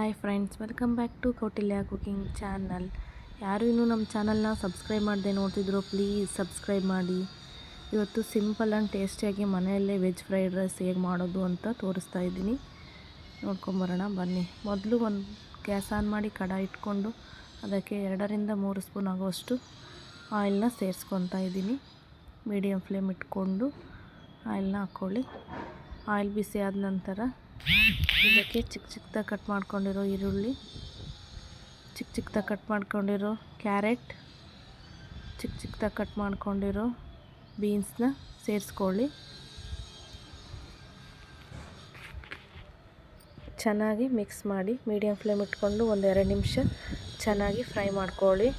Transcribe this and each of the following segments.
Hi friends, welcome back to Kautilya cooking channel. ಯಾರು ಇನ್ನೂ ನಮ್ಮ ಚಾನಲ್ನ ಸಬ್ಸ್ಕ್ರೈಬ್ ಮಾಡದೆ ನೋಡ್ತಿದ್ರು, ಪ್ಲೀಸ್ ಸಬ್ಸ್ಕ್ರೈಬ್ ಮಾಡಿ. ಇವತ್ತು ಸಿಂಪಲ್ ಆ್ಯಂಡ್ ಟೇಸ್ಟಿಯಾಗಿ ಮನೆಯಲ್ಲೇ ವೆಜ್ ಫ್ರೈಡ್ ರೈಸ್ ಹೇಗೆ ಮಾಡೋದು ಅಂತ ತೋರಿಸ್ತಾ ಇದ್ದೀನಿ. ನೋಡ್ಕೊಂಬರೋಣ ಬನ್ನಿ. ಮೊದಲು ಒಂದು ಗ್ಯಾಸ್ ಆನ್ ಮಾಡಿ ಕಡಾಯಿ ಇಟ್ಕೊಂಡು ಅದಕ್ಕೆ 2-3 ಸ್ಪೂನ್ ಆಗುವಷ್ಟು ಆಯಿಲ್ನ ಸೇರಿಸ್ಕೊತಾ ಇದ್ದೀನಿ. ಮೀಡಿಯಮ್ ಫ್ಲೇಮ್ ಇಟ್ಕೊಂಡು ಆಯಿಲ್ನ ಹಾಕ್ಕೊಳ್ಳಿ. ಆಯಿಲ್ ಬಿಸಿ ಆದ ನಂತರ ಇದಕ್ಕೆ ಚಿಕ್ಕದಾಗಿ ಕಟ್ ಮಾಡ್ಕೊಂಡಿರೋ ಈರುಳ್ಳಿ, ಚಿಕ್ಕದಾಗಿ ಕಟ್ ಮಾಡ್ಕೊಂಡಿರೋ ಕ್ಯಾರೆಟ್, ಚಿಕ್ಕದಾಗಿ ಕಟ್ ಮಾಡ್ಕೊಂಡಿರೋ ಬೀನ್ಸ್ನ ಸೇರಿಸ್ಕೊಳ್ಳಿ. ಚೆನ್ನಾಗಿ ಮಿಕ್ಸ್ ಮಾಡಿ ಮೀಡಿಯಮ್ ಫ್ಲೇಮ್ ಇಟ್ಕೊಂಡು 1-2 ನಿಮಿಷ ಚೆನ್ನಾಗಿ ಫ್ರೈ ಮಾಡ್ಕೊಳ್ಳಿ.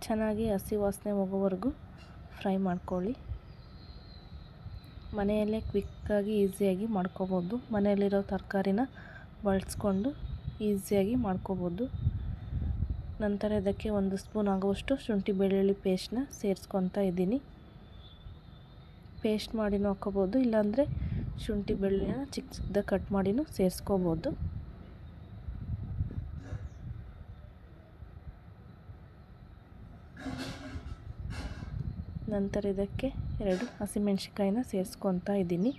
ಚೆನ್ನಾಗಿ ಹಸಿ ವಾಸನೆ ಹೋಗೋವರೆಗೂ ಫ್ರೈ ಮಾಡ್ಕೊಳ್ಳಿ. ಮನೆಯಲ್ಲೇ ಕ್ವಿಕ್ಕಾಗಿ ಈಸಿಯಾಗಿ ಮಾಡ್ಕೋಬೋದು. ಮನೆಯಲ್ಲಿರೋ ತರಕಾರಿನ ಬಳಸ್ಕೊಂಡು ಈಸಿಯಾಗಿ ಮಾಡ್ಕೋಬೋದು. ನಂತರ ಇದಕ್ಕೆ 1 ಸ್ಪೂನ್ ಆಗುವಷ್ಟು ಶುಂಠಿ ಬೆಳ್ಳುಳ್ಳಿ ಪೇಸ್ಟ್ನ ಸೇರಿಸ್ಕೊತಾ ಇದ್ದೀನಿ. ಪೇಸ್ಟ್ ಮಾಡಿನೂ ಹಾಕ್ಕೋಬೋದು, ಇಲ್ಲಾಂದರೆ ಶುಂಠಿ ಬೆಳ್ಳುಳ್ಳಿನ ಚಿಕ್ಕದಾಗಿ ಕಟ್ ಮಾಡಿನೂ ಸೇರಿಸ್ಕೋಬೋದು. ನಂತರ ಇದಕ್ಕೆ 2 ಹಸಿಮೆಣ್ಸಿಕಾಯಿನ ಸೇರಿಸ್ಕೊತಾ ಇದ್ದೀನಿ.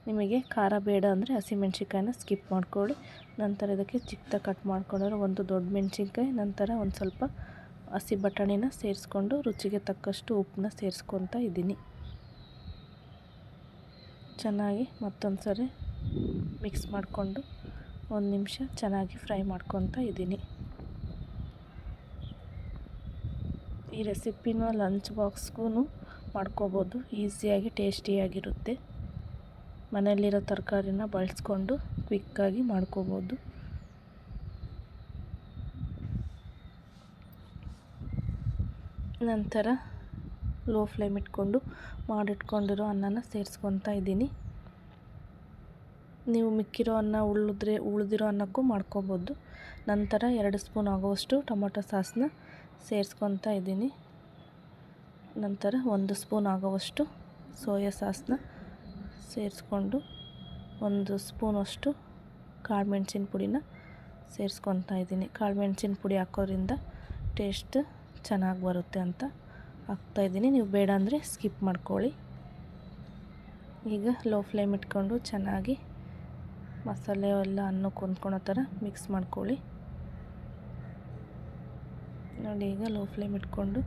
ನಿಮಗೆ ಖಾರ ಬೇಡ ಅಂದರೆ ಹಸಿಮೆಣ್ಸಿಕಾಯಿನ ಸ್ಕಿಪ್ ಮಾಡ್ಕೊಳ್ಳಿ. ನಂತರ ಇದಕ್ಕೆ ಚಿಕ್ಕದಾಗಿ ಕಟ್ ಮಾಡ್ಕೊಂಡಿರೋ 1 ದೊಡ್ಡ ಮೆಣಸಿನ್ಕಾಯಿ, ನಂತರ ಒಂದು ಸ್ವಲ್ಪ ಹಸಿ ಬಟಾಣಿನ ಸೇರಿಸ್ಕೊಂಡು ರುಚಿಗೆ ತಕ್ಕಷ್ಟು ಉಪ್ಪನ್ನ ಸೇರಿಸ್ಕೊತಾ ಇದ್ದೀನಿ. ಚೆನ್ನಾಗಿ ಮತ್ತೊಂದು ಸರಿ ಮಿಕ್ಸ್ ಮಾಡಿಕೊಂಡು 1 ನಿಮಿಷ ಚೆನ್ನಾಗಿ ಫ್ರೈ ಮಾಡ್ಕೊತಾ ಇದ್ದೀನಿ. ಈ ರೆಸಿಪಿನ ಲಂಚ್ ಬಾಕ್ಸ್ಗೂ ಮಾಡ್ಕೋಬೋದು. ಈಸಿಯಾಗಿ ಟೇಸ್ಟಿಯಾಗಿರುತ್ತೆ. ಮನೆಯಲ್ಲಿರೋ ತರಕಾರಿನ ಬಳಸ್ಕೊಂಡು ಕ್ವಿಕ್ಕಾಗಿ ಮಾಡ್ಕೋಬೋದು. ನಂತರ ಲೋ ಫ್ಲೇಮ್ ಇಟ್ಕೊಂಡು ಮಾಡಿಟ್ಕೊಂಡಿರೋ ಅನ್ನನ ಸೇರಿಸ್ಕೊತಾ ಇದ್ದೀನಿ. ನೀವು ಮಿಕ್ಕಿರೋ ಅನ್ನ ಉಳಿದಿರೋ ಅನ್ನಕ್ಕೂ ಮಾಡ್ಕೋಬೋದು. ನಂತರ 2 ಸ್ಪೂನ್ ಆಗುವಷ್ಟು ಟೊಮೊಟೊ ಸಾಸನ್ನ ಸೇರಿಸ್ಕೊತಾ ಇದ್ದೀನಿ. ನಂತರ 1 ಸ್ಪೂನ್ ಆಗುವಷ್ಟು ಸೋಯಾ ಸಾಸನ್ನ ಸೇರಿಸ್ಕೊಂಡು 1 ಸ್ಪೂನಷ್ಟು ಕಾಳು ಮೆಣಸಿನ ಪುಡಿನ ಸೇರಿಸ್ಕೊತಾ ಇದ್ದೀನಿ. ಕಾಳು ಮೆಣಸಿನ ಪುಡಿ ಹಾಕೋದ್ರಿಂದ ಟೇಸ್ಟ್ ಚೆನ್ನಾಗಿ ಬರುತ್ತೆ ಅಂತ ಹಾಕ್ತಾಯಿದ್ದೀನಿ. ನೀವು ಬೇಡ ಅಂದರೆ ಸ್ಕಿಪ್ ಮಾಡ್ಕೊಳ್ಳಿ. ಈಗ ಲೋ ಫ್ಲೇಮ್ ಇಟ್ಕೊಂಡು ಚೆನ್ನಾಗಿ ಮಸಾಲೆ ಎಲ್ಲ ಅನ್ನಕ್ಕೆ ಹೊಂದ್ಕೊಳ್ಳೋ ಥರ ಮಿಕ್ಸ್ ಮಾಡ್ಕೊಳ್ಳಿ. ನೋಡಿ, ಈಗ ಲೋ ಫ್ಲೇಮ್ ಇಟ್ಕೊಂಡು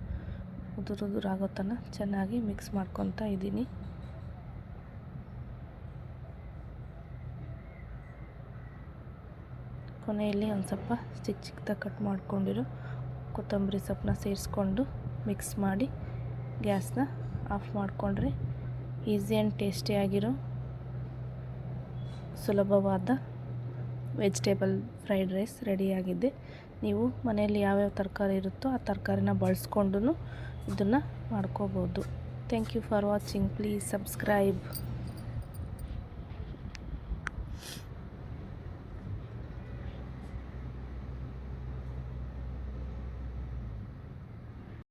ಉದುರಾಗೋ ತನಕ ಚೆನ್ನಾಗಿ ಮಿಕ್ಸ್ ಮಾಡ್ಕೊತಾ ಇದ್ದೀನಿ. ಕೊನೆಯಲ್ಲಿ ಒಂದು ಸ್ವಲ್ಪ ಚಿಕ್ಕದಾಗಿ ಕಟ್ ಮಾಡ್ಕೊಂಡಿರೋ ಕೊತ್ತಂಬರಿ ಸೊಪ್ಪನ್ನ ಸೇರಿಸ್ಕೊಂಡು ಮಿಕ್ಸ್ ಮಾಡಿ ಗ್ಯಾಸ್ನ ಆಫ್ ಮಾಡಿಕೊಂಡ್ರೆ ಈಸಿ ಆ್ಯಂಡ್ ಟೇಸ್ಟಿಯಾಗಿರೋ ಸುಲಭವಾದ ವೆಜಿಟೇಬಲ್ ಫ್ರೈಡ್ ರೈಸ್ ರೆಡಿಯಾಗಿದೆ. ನೀವು ಮನೆಯಲ್ಲಿ ಯಾವ್ಯಾವ ತರಕಾರಿ ಇರುತ್ತೋ ಆ ತರಕಾರಿನ ಬಳಸ್ಕೊಂಡು ಇದನ್ನು ಮಾಡ್ಕೋಬೋದು. Thank you for watching. Please subscribe.